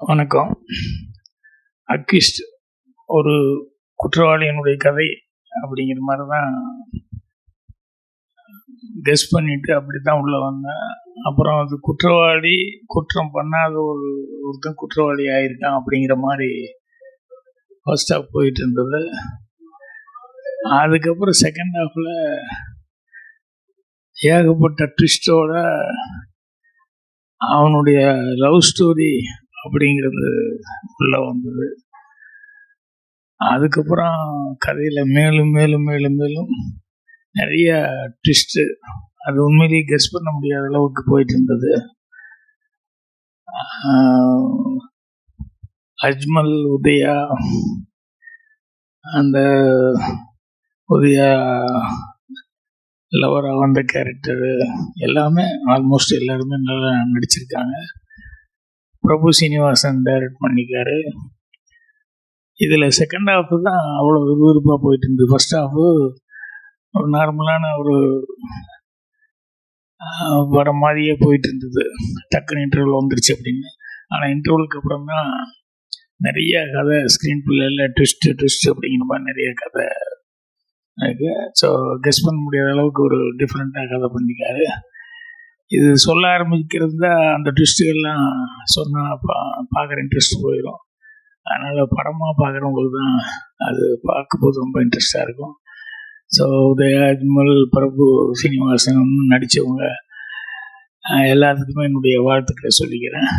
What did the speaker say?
வணக்கம். அக்யூஸ்ட் ஒரு குற்றவாளியினுடைய கதை அப்படிங்கிற மாதிரி தான் கெஸ் பண்ணிட்டு அப்படி தான் உள்ளே வந்தேன். அப்புறம் அது குற்றவாளி குற்றம் பண்ணாத ஒருத்தன் குற்றவாளி ஆயிருக்கான் அப்படிங்கிற மாதிரி ஃபர்ஸ்ட் ஹாஃப் போயிட்டு இருந்தது. அதுக்கப்புறம் செகண்ட் ஹாஃபில் ஏகப்பட்ட ட்விஸ்டோட அவனுடைய லவ் ஸ்டோரி அப்படிங்கிறது உள்ளே வந்தது. அதுக்கப்புறம் கதையில் மேலும் மேலும் மேலும் மேலும் நிறைய ட்விஸ்ட்டு, அது உண்மையிலேயே கெஸ் பண்ண முடியாத அளவுக்கு போயிட்டு இருந்தது. அஜ்மல், உதயா, அந்த உதயா லவராக வந்த கேரக்டரு எல்லாமே ஆல்மோஸ்ட் எல்லாருமே நல்லா நடிச்சிருக்காங்க. பிரபு சீனிவாசன் டைரக்ட் பண்ணிக்காரு. இதில் செகண்ட் ஹாஃபு தான் அவ்வளோ விறுவிறுப்பாக போயிட்டு இருந்தது. ஃபர்ஸ்ட் ஹாஃபு ஒரு நார்மலான ஒரு படம் மாதிரியே போயிட்டு இருந்தது. டக்குன்னு இன்டர்வல் வந்துருச்சு அப்படின்னு. ஆனால் இன்டர்வலுக்கு அப்புறம் தான் நிறைய கதை ஸ்க்ரீன் பிள்ளைல ட்விஸ்ட் அப்படிங்கிற மாதிரி நிறைய கதை இருக்கு. ஸோ கெஸ் பண்ண முடியாத அளவுக்கு ஒரு டிஃப்ரெண்ட்டாக கதை பண்ணிக்காரு. இது சொல்ல ஆரம்பிக்கிறது தான் அந்த ட்விஸ்ட்டுகள்லாம் சொன்னால் பார்க்குற இன்ட்ரெஸ்ட் போயிடும். அதனால் படமாக பார்க்குறவங்களுக்கு தான் அது பார்க்கும்போது ரொம்ப இன்ட்ரெஸ்டாக இருக்கும். ஸோ உதயா, அஜ்மல், பிரபு சீனிவாசன் நடித்தவங்க எல்லாத்துக்குமே என்னுடைய வாழ்த்துக்களை சொல்லிக்கிறேன்.